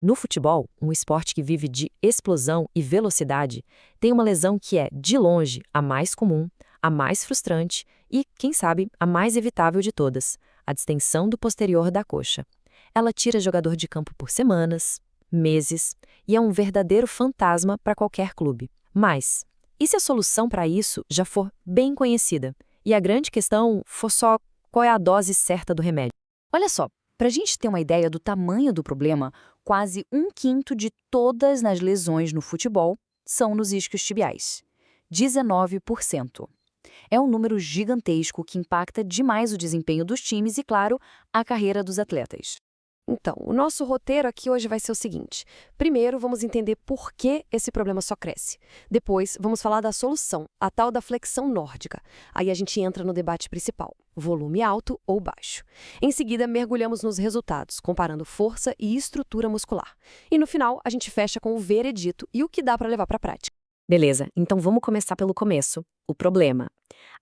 No futebol, um esporte que vive de explosão e velocidade, tem uma lesão que é, de longe, a mais comum, a mais frustrante e, quem sabe, a mais evitável de todas, a distensão do posterior da coxa. Ela tira jogador de campo por semanas, meses, e é um verdadeiro fantasma para qualquer clube. Mas, e se a solução para isso já for bem conhecida? E a grande questão for só qual é a dose certa do remédio? Olha só, para a gente ter uma ideia do tamanho do problema, quase um quinto de todas as lesões no futebol são nos isquios tibiais. 19%. É um número gigantesco que impacta demais o desempenho dos times e, claro, a carreira dos atletas. Então, o nosso roteiro aqui hoje vai ser o seguinte. Primeiro, vamos entender por que esse problema só cresce. Depois, vamos falar da solução, a tal da flexão nórdica. Aí a gente entra no debate principal, volume alto ou baixo. Em seguida, mergulhamos nos resultados, comparando força e estrutura muscular. E no final, a gente fecha com o veredito e o que dá para levar para a prática. Beleza, então vamos começar pelo começo. O problema.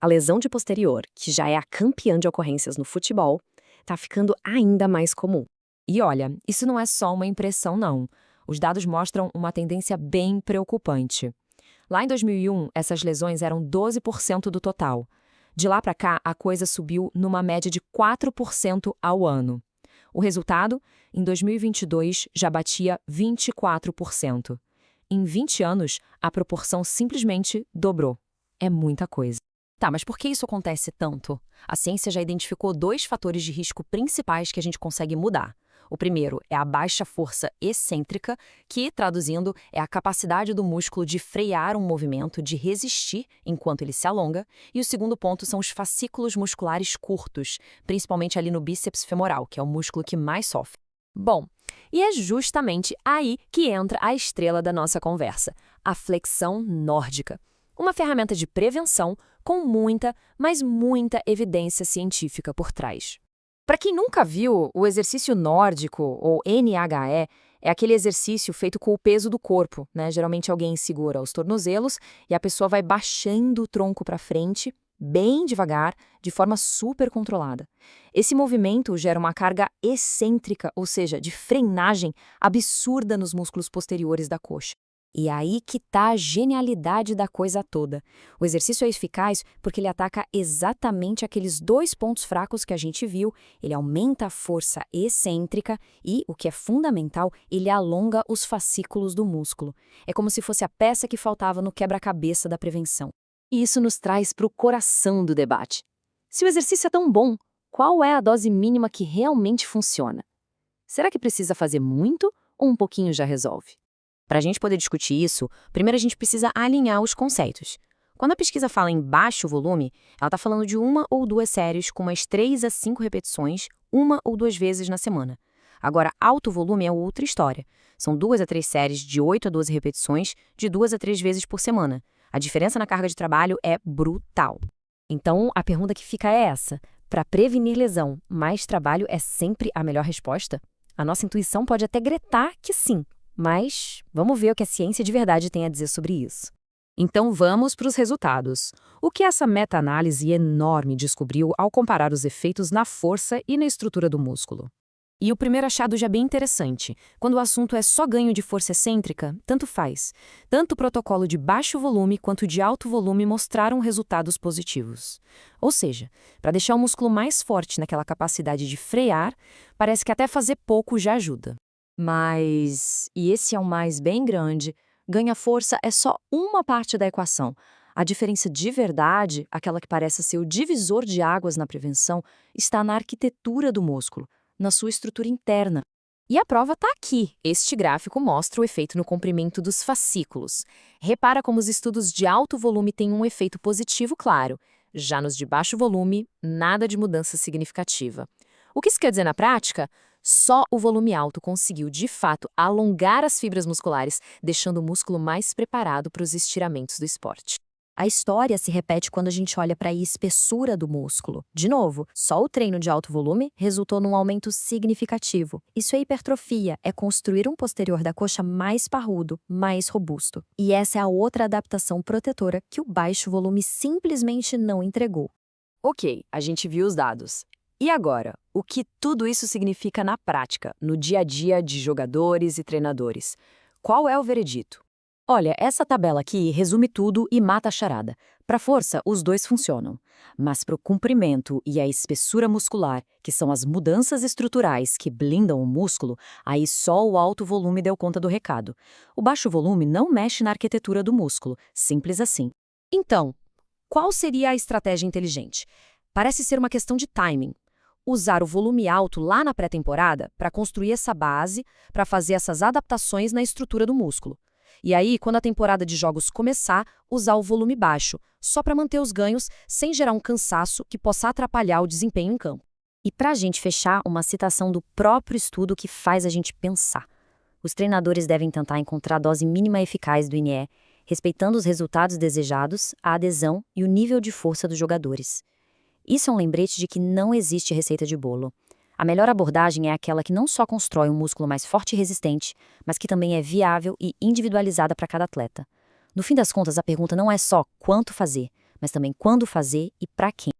A lesão de posterior, que já é a campeã de ocorrências no futebol, está ficando ainda mais comum. E olha, isso não é só uma impressão, não. Os dados mostram uma tendência bem preocupante. Lá em 2001, essas lesões eram 12% do total. De lá para cá, a coisa subiu numa média de 4% ao ano. O resultado, em 2022, já batia 24%. Em 20 anos, a proporção simplesmente dobrou. É muita coisa. Tá, mas por que isso acontece tanto? A ciência já identificou 2 fatores de risco principais que a gente consegue mudar. O primeiro é a baixa força excêntrica, que, traduzindo, é a capacidade do músculo de frear um movimento, de resistir enquanto ele se alonga. E o segundo ponto são os fascículos musculares curtos, principalmente ali no bíceps femoral, que é o músculo que mais sofre. Bom, e é justamente aí que entra a estrela da nossa conversa, a flexão nórdica. Uma ferramenta de prevenção com muita, mas muita evidência científica por trás. Para quem nunca viu, o exercício nórdico, ou NHE, é aquele exercício feito com o peso do corpo, né? Geralmente alguém segura os tornozelos e a pessoa vai baixando o tronco para frente, bem devagar, de forma super controlada. Esse movimento gera uma carga excêntrica, ou seja, de frenagem absurda nos músculos posteriores da coxa. E aí que tá a genialidade da coisa toda. O exercício é eficaz porque ele ataca exatamente aqueles 2 pontos fracos que a gente viu, ele aumenta a força excêntrica e, o que é fundamental, ele alonga os fascículos do músculo. É como se fosse a peça que faltava no quebra-cabeça da prevenção. E isso nos traz para o coração do debate. Se o exercício é tão bom, qual é a dose mínima que realmente funciona? Será que precisa fazer muito ou um pouquinho já resolve? Para a gente poder discutir isso, primeiro a gente precisa alinhar os conceitos. Quando a pesquisa fala em baixo volume, ela está falando de 1 ou 2 séries com umas 3 a 5 repetições, 1 ou 2 vezes na semana. Agora, alto volume é outra história. São 2 a 3 séries de 8 a 12 repetições, de 2 a 3 vezes por semana. A diferença na carga de trabalho é brutal. Então, a pergunta que fica é essa. Para prevenir lesão, mais trabalho é sempre a melhor resposta? A nossa intuição pode até gritar que sim. Mas vamos ver o que a ciência de verdade tem a dizer sobre isso. Então vamos para os resultados. O que essa meta-análise enorme descobriu ao comparar os efeitos na força e na estrutura do músculo? E o primeiro achado já é bem interessante. Quando o assunto é só ganho de força excêntrica, tanto faz. Tanto o protocolo de baixo volume quanto o de alto volume mostraram resultados positivos. Ou seja, para deixar o músculo mais forte naquela capacidade de frear, parece que até fazer pouco já ajuda. Mas, e esse é um mais bem grande, ganha força é só uma parte da equação. A diferença de verdade, aquela que parece ser o divisor de águas na prevenção, está na arquitetura do músculo, na sua estrutura interna. E a prova está aqui. Este gráfico mostra o efeito no comprimento dos fascículos. Repara como os estudos de alto volume têm um efeito positivo claro. Já nos de baixo volume, nada de mudança significativa. O que isso quer dizer na prática? Só o volume alto conseguiu, de fato, alongar as fibras musculares, deixando o músculo mais preparado para os estiramentos do esporte. A história se repete quando a gente olha para a espessura do músculo. De novo, só o treino de alto volume resultou num aumento significativo. Isso é hipertrofia, é construir um posterior da coxa mais parrudo, mais robusto. E essa é a outra adaptação protetora que o baixo volume simplesmente não entregou. Ok, a gente viu os dados. E agora, o que tudo isso significa na prática, no dia a dia de jogadores e treinadores? Qual é o veredito? Olha, essa tabela aqui resume tudo e mata a charada. Para força, os dois funcionam. Mas para o comprimento e a espessura muscular, que são as mudanças estruturais que blindam o músculo, aí só o alto volume deu conta do recado. O baixo volume não mexe na arquitetura do músculo, simples assim. Então, qual seria a estratégia inteligente? Parece ser uma questão de timing. Usar o volume alto lá na pré-temporada para construir essa base, para fazer essas adaptações na estrutura do músculo. E aí, quando a temporada de jogos começar, usar o volume baixo, só para manter os ganhos sem gerar um cansaço que possa atrapalhar o desempenho em campo. E para a gente fechar, uma citação do próprio estudo que faz a gente pensar. Os treinadores devem tentar encontrar a dose mínima eficaz do INE, respeitando os resultados desejados, a adesão e o nível de força dos jogadores. Isso é um lembrete de que não existe receita de bolo. A melhor abordagem é aquela que não só constrói um músculo mais forte e resistente, mas que também é viável e individualizada para cada atleta. No fim das contas, a pergunta não é só quanto fazer, mas também quando fazer e para quem.